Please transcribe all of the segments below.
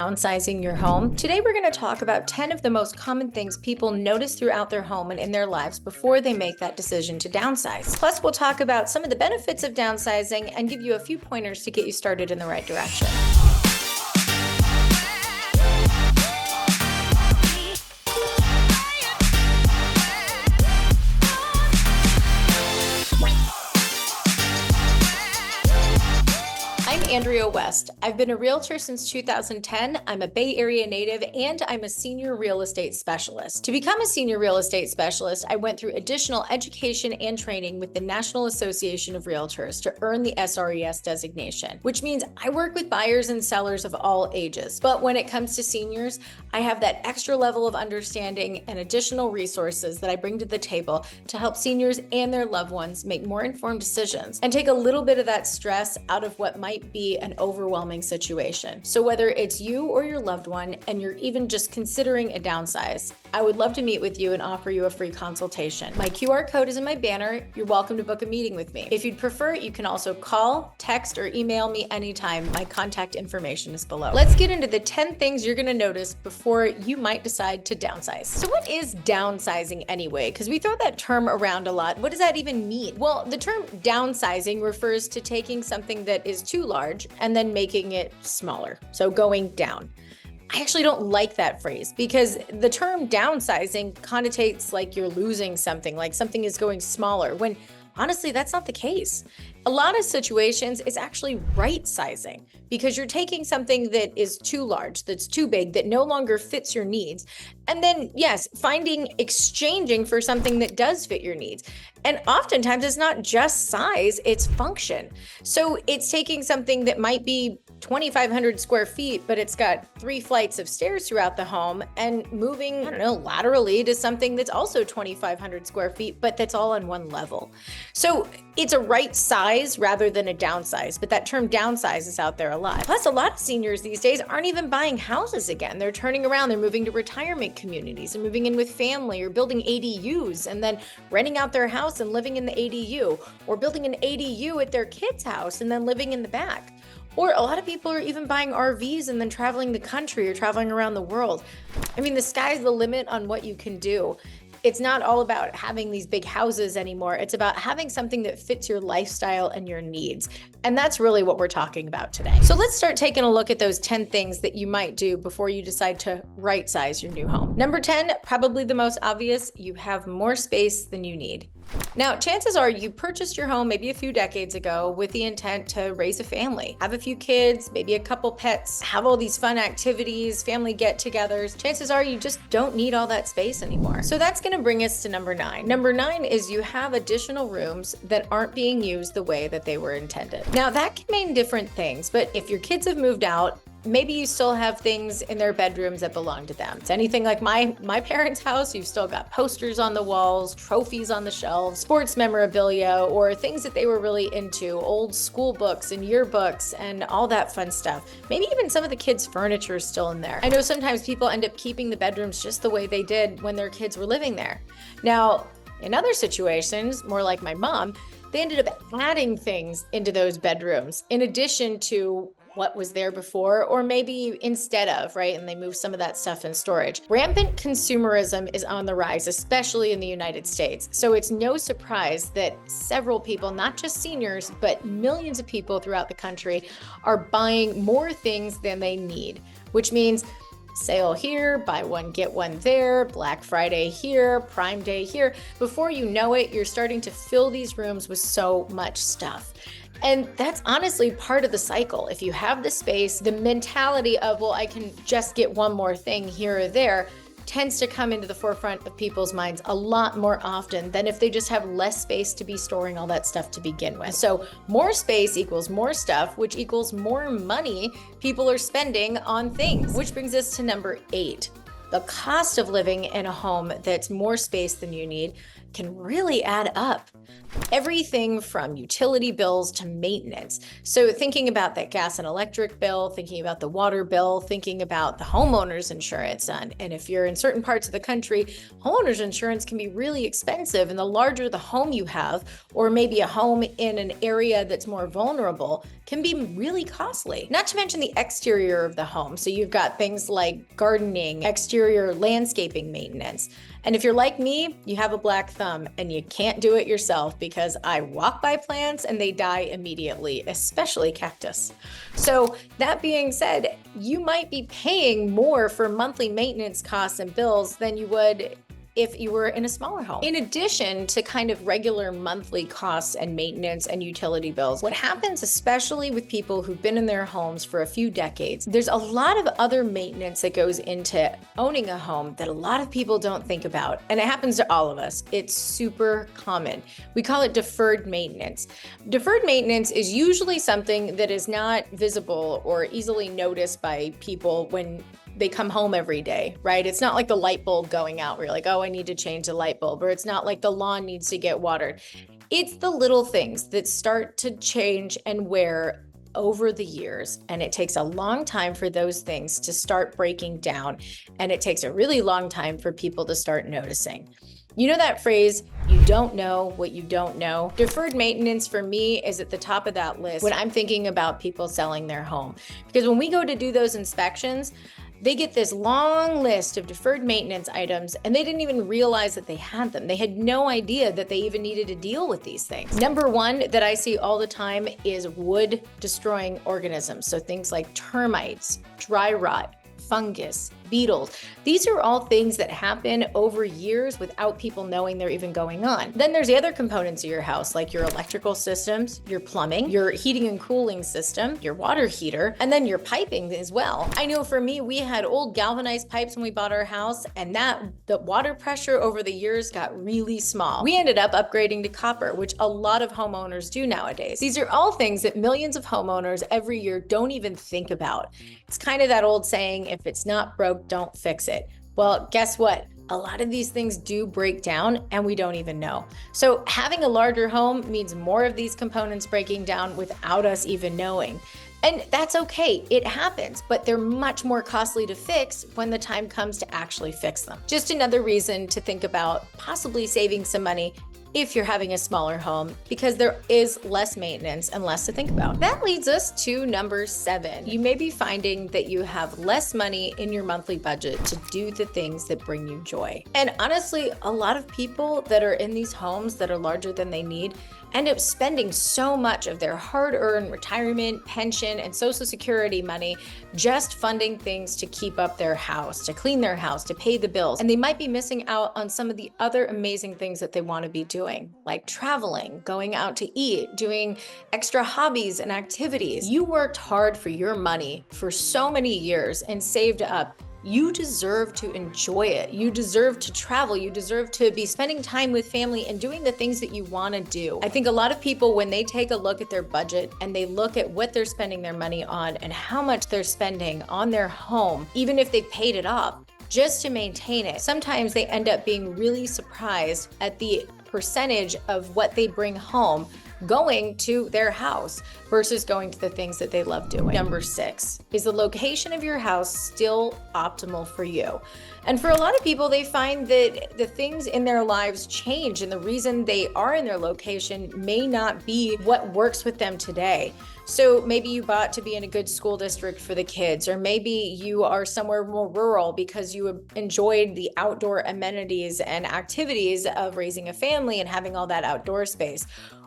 Downsizing your home. Today, we're going to talk about 10 of the most common things people notice throughout their home and in their lives before they make that decision to downsize. Plus, we'll talk about some of the benefits of downsizing and give you a few pointers to get you started in the right direction. I'm Andrea West. I've been a realtor since 2010. I'm a Bay Area native and I'm a senior real estate specialist. To become a senior real estate specialist, I went through additional education and training with the National Association of Realtors to earn the SRES designation, which means I work with buyers and sellers of all ages. But when it comes to seniors, I have that extra level of understanding and additional resources that I bring to the table to help seniors and their loved ones make more informed decisions and take a little bit of that stress out of what might be an overwhelming situation. So whether it's you or your loved one, and you're even just considering a downsize, I would love to meet with you and offer you a free consultation. My QR code is in my banner. You're welcome to book a meeting with me. If you'd prefer, you can also call, text, or email me anytime. My contact information is below. Let's get into the 10 things you're gonna notice before you might decide to downsize. So what is downsizing anyway? Because we throw that term around a lot. What does that even mean? Well, the term downsizing refers to taking something that is too large and then making it smaller. So going down. I actually don't like that phrase because the term downsizing connotates like you're losing something, like something is going smaller, when honestly, that's not the case. A lot of situations, it's actually right sizing because you're taking something that is too large, that's too big, that no longer fits your needs. And then, yes, exchanging for something that does fit your needs. And oftentimes it's not just size, it's function. So it's taking something that might be 2,500 square feet, but it's got 3 flights of stairs throughout the home and moving, laterally to something that's also 2,500 square feet, but that's all on one level. So it's a right size rather than a downsize, but that term downsize is out there a lot. Plus, a lot of seniors these days aren't even buying houses again. They're turning around, they're moving to retirement communities and moving in with family, or building ADUs and then renting out their house and living in the ADU, or building an ADU at their kid's house and then living in the back. Or a lot of people are even buying RVs and then traveling the country or traveling around the world. I mean, the sky's the limit on what you can do. It's not all about having these big houses anymore. It's about having something that fits your lifestyle and your needs. And that's really what we're talking about today. So let's start taking a look at those 10 things that you might do before you decide to right size your new home. Number 10, probably the most obvious, you have more space than you need. Now, chances are you purchased your home maybe a few decades ago with the intent to raise a family, have a few kids, maybe a couple pets, have all these fun activities, family get-togethers. Chances are you just don't need all that space anymore. So that's going to bring us to number 9. Number 9 is you have additional rooms that aren't being used the way that they were intended. Now, that can mean different things, but if your kids have moved out, maybe you still have things in their bedrooms that belong to them. It's anything like my parents' house. You've still got posters on the walls, trophies on the shelves, sports memorabilia, or things that they were really into, old school books and yearbooks and all that fun stuff. Maybe even some of the kids' furniture is still in there. I know sometimes people end up keeping the bedrooms just the way they did when their kids were living there. Now, in other situations, more like my mom, they ended up adding things into those bedrooms in addition to what was there before, or maybe instead of, right? And they move some of that stuff in storage. Rampant consumerism is on the rise, especially in the United States. So it's no surprise that several people, not just seniors, but millions of people throughout the country are buying more things than they need, which means sale here, buy one, get one there, Black Friday here, Prime Day here. Before you know it, you're starting to fill these rooms with so much stuff. And that's honestly part of the cycle. If you have the space, the mentality of, well, I can just get one more thing here or there tends to come into the forefront of people's minds a lot more often than if they just have less space to be storing all that stuff to begin with. So more space equals more stuff, which equals more money people are spending on things. Which brings us to number 8. The cost of living in a home that's more space than you need can really add up. Everything from utility bills to maintenance. So thinking about that gas and electric bill, thinking about the water bill, thinking about the homeowner's insurance. And if you're in certain parts of the country, homeowner's insurance can be really expensive. And the larger the home you have, or maybe a home in an area that's more vulnerable, can be really costly. Not to mention the exterior of the home. So you've got things like gardening, exterior landscaping maintenance. And if you're like me, you have a black thumb and you can't do it yourself, because I walk by plants and they die immediately, especially cactus. So that being said, you might be paying more for monthly maintenance costs and bills than you would if you were in a smaller home. In addition to kind of regular monthly costs and maintenance and utility bills, what happens, especially with people who've been in their homes for a few decades, there's a lot of other maintenance that goes into owning a home that a lot of people don't think about. And it happens to all of us. It's super common. We call it deferred maintenance. Deferred maintenance is usually something that is not visible or easily noticed by people when they come home every day, right? It's not like the light bulb going out where you're like, oh, I need to change the light bulb, or it's not like the lawn needs to get watered. It's the little things that start to change and wear over the years. And it takes a long time for those things to start breaking down. And it takes a really long time for people to start noticing. You know that phrase, you don't know what you don't know? Deferred maintenance for me is at the top of that list when I'm thinking about people selling their home. Because when we go to do those inspections, they get this long list of deferred maintenance items, and they didn't even realize that they had them. They had no idea that they even needed to deal with these things. Number one that I see all the time is wood destroying organisms. So things like termites, dry rot, fungus, beetles. These are all things that happen over years without people knowing they're even going on. Then there's the other components of your house, like your electrical systems, your plumbing, your heating and cooling system, your water heater, and then your piping as well. I know for me, we had old galvanized pipes when we bought our house, and the water pressure over the years got really small. We ended up upgrading to copper, which a lot of homeowners do nowadays. These are all things that millions of homeowners every year don't even think about. It's kind of that old saying, if it's not broke, don't fix it. Well, guess what? A lot of these things do break down and we don't even know. So having a larger home means more of these components breaking down without us even knowing. And that's okay, it happens, but they're much more costly to fix when the time comes to actually fix them. Just another reason to think about possibly saving some money if you're having a smaller home, because there is less maintenance and less to think about. That leads us to number 7. You may be finding that you have less money in your monthly budget to do the things that bring you joy. And honestly, a lot of people that are in these homes that are larger than they need end up spending so much of their hard-earned retirement, pension, and Social Security money just funding things to keep up their house, to clean their house, to pay the bills. And they might be missing out on some of the other amazing things that they want to be doing, like traveling, going out to eat, doing extra hobbies and activities. You worked hard for your money for so many years and saved up. You deserve to enjoy it. You deserve to travel. You deserve to be spending time with family and doing the things that you want to do. I think a lot of people, when they take a look at their budget and they look at what they're spending their money on and how much they're spending on their home, even if they've paid it off, just to maintain it, sometimes they end up being really surprised at the percentage of what they bring home going to their house versus going to the things that they love doing. Number 6, is the location of your house still optimal for you? And for a lot of people, they find that the things in their lives change, and the reason they are in their location may not be what works with them today. So maybe you bought to be in a good school district for the kids, or maybe you are somewhere more rural because you enjoyed the outdoor amenities and activities of raising a family and having all that outdoor space.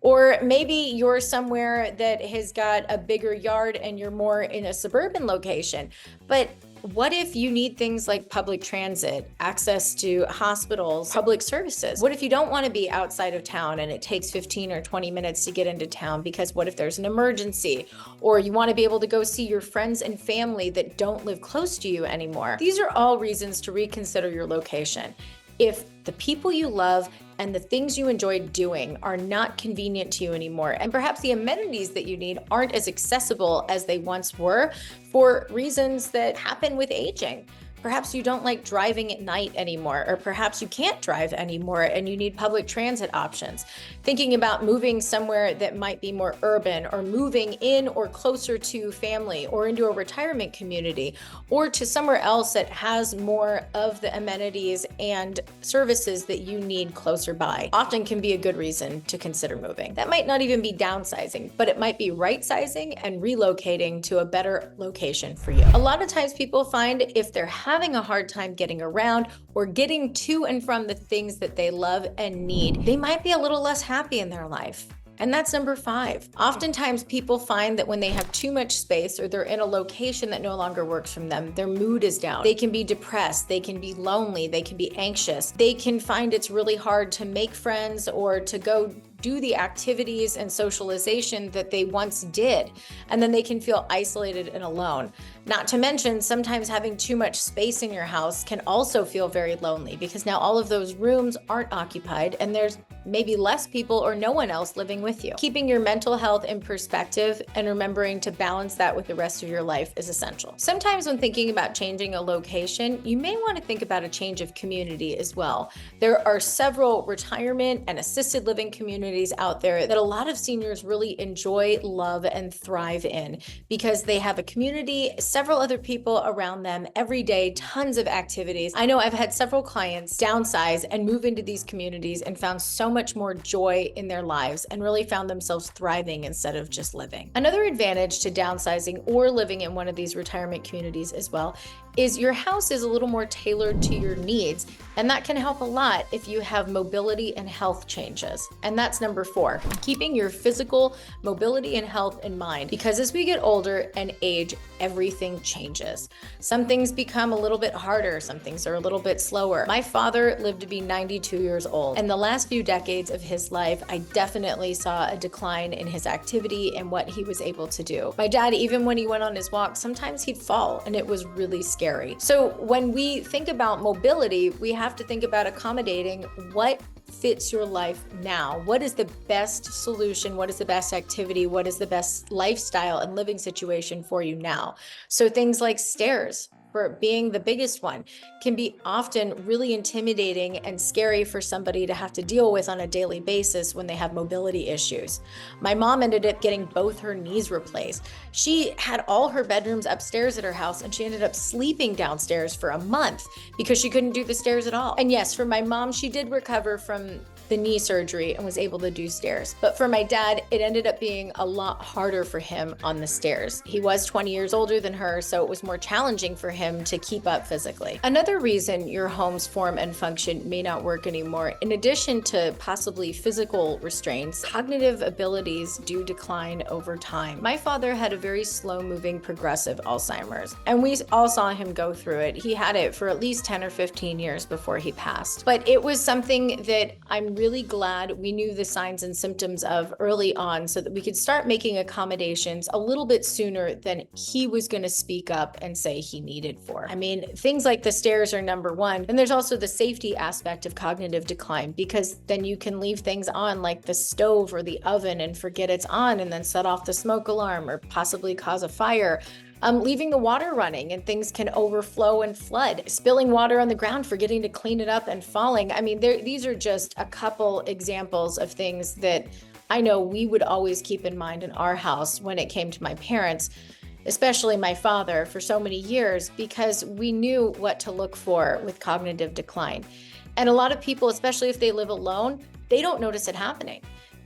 Or maybe you're somewhere that has got a bigger yard and you're more in a suburban location. But what if you need things like public transit, access to hospitals, public services? What if you don't want to be outside of town and it takes 15 or 20 minutes to get into town? Because what if there's an emergency? Or you want to be able to go see your friends and family that don't live close to you anymore? These are all reasons to reconsider your location. If the people you love and the things you enjoy doing are not convenient to you anymore, and perhaps the amenities that you need aren't as accessible as they once were for reasons that happen with aging. Perhaps you don't like driving at night anymore, or perhaps you can't drive anymore and you need public transit options. Thinking about moving somewhere that might be more urban, or moving in or closer to family, or into a retirement community, or to somewhere else that has more of the amenities and services that you need closer by, often can be a good reason to consider moving. That might not even be downsizing, but it might be right-sizing and relocating to a better location for you. A lot of times people find if they're having a hard time getting around or getting to and from the things that they love and need, they might be a little less happy in their life. And that's number 5. Oftentimes people find that when they have too much space, or they're in a location that no longer works for them, their mood is down. They can be depressed, they can be lonely, they can be anxious. They can find it's really hard to make friends or to go do the activities and socialization that they once did. And then they can feel isolated and alone. Not to mention, sometimes having too much space in your house can also feel very lonely, because now all of those rooms aren't occupied and there's maybe less people or no one else living with you. Keeping your mental health in perspective and remembering to balance that with the rest of your life is essential. Sometimes when thinking about changing a location, you may want to think about a change of community as well. There are several retirement and assisted living communities out there that a lot of seniors really enjoy, love, and thrive in, because they have a community, several other people around them every day, tons of activities. I know I've had several clients downsize and move into these communities and found so much more joy in their lives and really found themselves thriving instead of just living. Another advantage to downsizing or living in one of these retirement communities as well is your house is a little more tailored to your needs, and that can help a lot if you have mobility and health changes. And that's number 4, keeping your physical mobility and health in mind, because as we get older and age, everything changes. Some things become a little bit harder, some things are a little bit slower. My father lived to be 92 years old, and the last few decades of his life, I definitely saw a decline in his activity and what he was able to do. My dad, even when he went on his walk, sometimes he'd fall, and it was really scary. So when we think about mobility, we have to think about accommodating what fits your life now. What is the best solution? What is the best activity? What is the best lifestyle and living situation for you now? So things like stairs, for being the biggest one, can be often really intimidating and scary for somebody to have to deal with on a daily basis when they have mobility issues. My mom ended up getting both her knees replaced. She had all her bedrooms upstairs at her house, and she ended up sleeping downstairs for a month because she couldn't do the stairs at all. And yes, for my mom, she did recover from the knee surgery and was able to do stairs. But for my dad, it ended up being a lot harder for him on the stairs. He was 20 years older than her, so it was more challenging for him to keep up physically. Another reason your home's form and function may not work anymore, in addition to possibly physical restraints, cognitive abilities do decline over time. My father had a very slow-moving progressive Alzheimer's, and we all saw him go through it. He had it for at least 10 or 15 years before he passed. But it was something that I'm really glad we knew the signs and symptoms of early on, so that we could start making accommodations a little bit sooner than he was going to speak up and say he needed for. I mean, things like the stairs are number 1. And there's also the safety aspect of cognitive decline, because then you can leave things on like the stove or the oven and forget it's on and then set off the smoke alarm or possibly cause a fire. Leaving the water running and things can overflow and flood, spilling water on the ground, forgetting to clean it up and falling. I mean, these are just a couple examples of things that I know we would always keep in mind in our house when it came to my parents, especially my father, for so many years, because we knew what to look for with cognitive decline. And a lot of people, especially if they live alone, they don't notice it happening.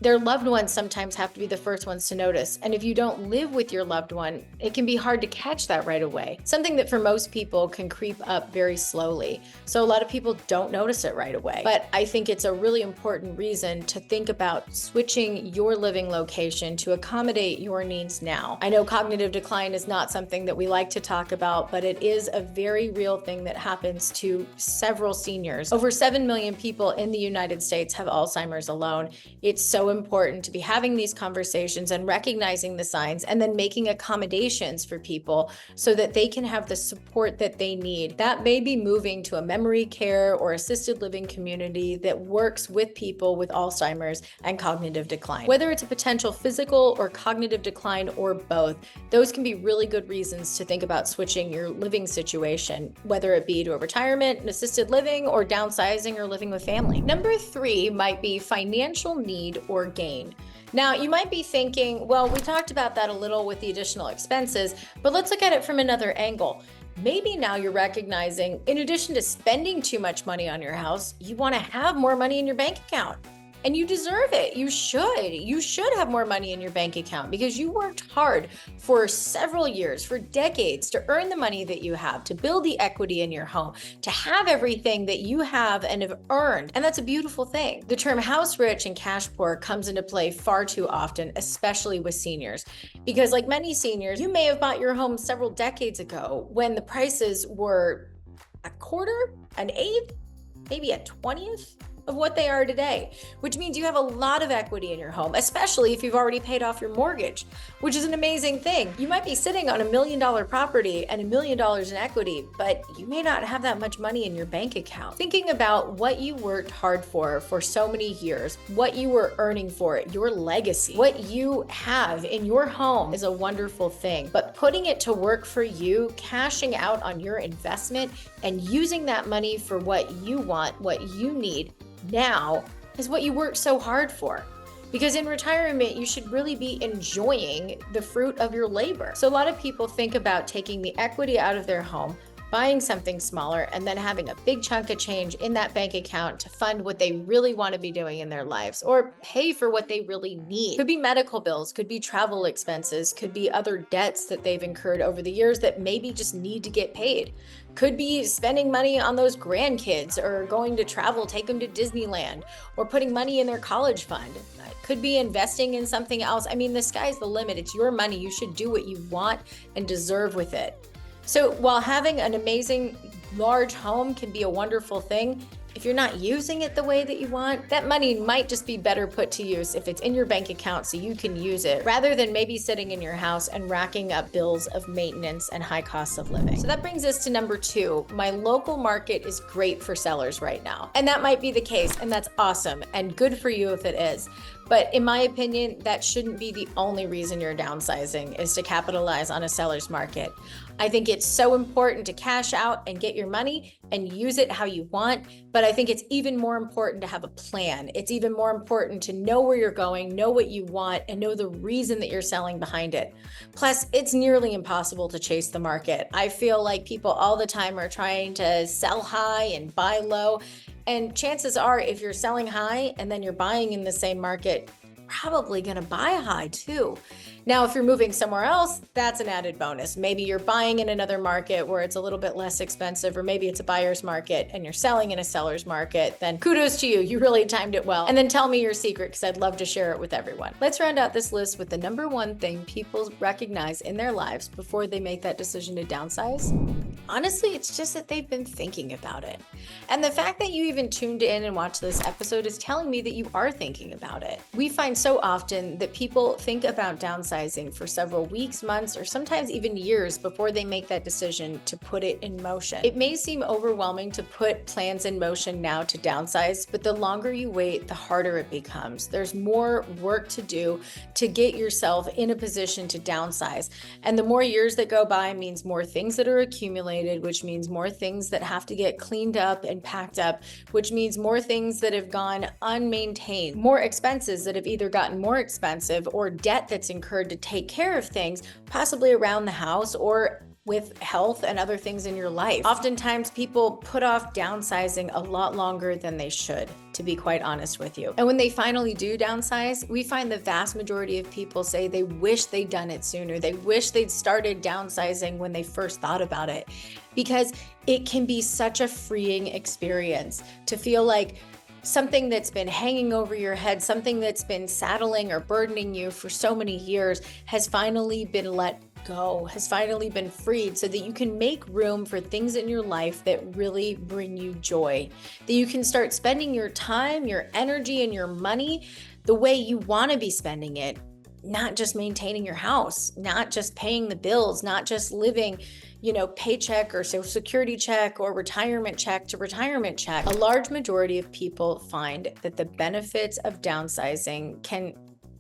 Their loved ones sometimes have to be the first ones to notice. And if you don't live with your loved one, it can be hard to catch that right away. Something that for most people can creep up very slowly. So a lot of people don't notice it right away. But I think it's a really important reason to think about switching your living location to accommodate your needs now. I know cognitive decline is not something that we like to talk about, but it is a very real thing that happens to several seniors. Over 7 million people in the United States have Alzheimer's alone. It's so important to be having these conversations and recognizing the signs and then making accommodations for people so that they can have the support that they need. That may be moving to a memory care or assisted living community that works with people with Alzheimer's and cognitive decline. Whether it's a potential physical or cognitive decline or both, those can be really good reasons to think about switching your living situation, whether it be to a retirement, an assisted living, or downsizing or living with family. Number 3 might be financial need or gain. Now, you might be thinking, well, we talked about that a little with the additional expenses, but let's look at it from another angle. Maybe now you're recognizing, in addition to spending too much money on your house, you want to have more money in your bank account. And you deserve it. You should. You should have more money in your bank account because you worked hard for several years, for decades, to earn the money that you have, to build the equity in your home, to have everything that you have and have earned. And that's a beautiful thing. The term house rich and cash poor comes into play far too often, especially with seniors. Because like many seniors, you may have bought your home several decades ago when the prices were a quarter, an eighth, maybe a 20th of what they are today, which means you have a lot of equity in your home, especially if you've already paid off your mortgage, which is an amazing thing. You might be sitting on $1 million property and $1 million in equity, but you may not have that much money in your bank account. Thinking about what you worked hard for so many years, what you were earning for it, your legacy, what you have in your home is a wonderful thing, but putting it to work for you, cashing out on your investment and using that money for what you want, what you need, now is what you worked so hard for. Because in retirement, you should really be enjoying the fruit of your labor. So a lot of people think about taking the equity out of their home, buying something smaller, and then having a big chunk of change in that bank account to fund what they really want to be doing in their lives or pay for what they really need. Could be medical bills, could be travel expenses, could be other debts that they've incurred over the years that maybe just need to get paid. Could be spending money on those grandkids or going to travel, take them to Disneyland, or putting money in their college fund. Could be investing in something else. I mean, the sky's the limit. It's your money. You should do what you want and deserve with it. So while having an amazing large home can be a wonderful thing, if you're not using it the way that you want, that money might just be better put to use if it's in your bank account so you can use it, rather than maybe sitting in your house and racking up bills of maintenance and high costs of living. So that brings us to number 2. My local market is great for sellers right now. And that might be the case, and that's awesome and good for you if it is. But in my opinion, that shouldn't be the only reason you're downsizing, is to capitalize on a seller's market. I think it's so important to cash out and get your money and use it how you want. But I think it's even more important to have a plan. It's even more important to know where you're going, know what you want, and know the reason that you're selling behind it. Plus, it's nearly impossible to chase the market. I feel like people all the time are trying to sell high and buy low. And chances are, if you're selling high and then you're buying in the same market, probably going to buy high too. Now, if you're moving somewhere else, that's an added bonus. Maybe you're buying in another market where it's a little bit less expensive, or maybe it's a buyer's market and you're selling in a seller's market, then kudos to you. You really timed it well. And then tell me your secret, because I'd love to share it with everyone. Let's round out this list with the number 1 thing people recognize in their lives before they make that decision to downsize. Honestly, it's just that they've been thinking about it. And the fact that you even tuned in and watched this episode is telling me that you are thinking about it. We find so often that people think about downsizing for several weeks, months, or sometimes even years before they make that decision to put it in motion. It may seem overwhelming to put plans in motion now to downsize, but the longer you wait, the harder it becomes. There's more work to do to get yourself in a position to downsize. And the more years that go by means more things that are accumulated, which means more things that have to get cleaned up and packed up, which means more things that have gone unmaintained, more expenses that have either gotten more expensive, or debt that's incurred to take care of things, possibly around the house or with health and other things in your life. Oftentimes people put off downsizing a lot longer than they should, to be quite honest with you. And when they finally do downsize, we find the vast majority of people say they wish they'd done it sooner. They wish they'd started downsizing when they first thought about it, because it can be such a freeing experience to feel like something that's been hanging over your head, something that's been saddling or burdening you for so many years has finally been let go, has finally been freed, so that you can make room for things in your life that really bring you joy, that you can start spending your time, your energy, and your money the way you want to be spending it, not just maintaining your house, not just paying the bills, not just living, paycheck or social security check or retirement check to retirement check. A large majority of people find that the benefits of downsizing can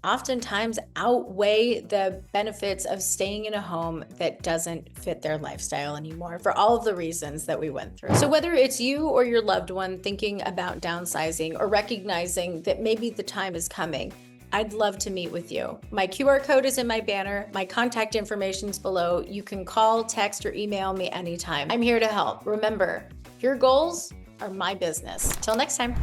oftentimes outweigh the benefits of staying in a home that doesn't fit their lifestyle anymore, for all of the reasons that we went through. So whether it's you or your loved one thinking about downsizing or recognizing that maybe the time is coming, I'd love to meet with you. My QR code is in my banner. My contact information is below. You can call, text, or email me anytime. I'm here to help. Remember, your goals are my business. Till next time.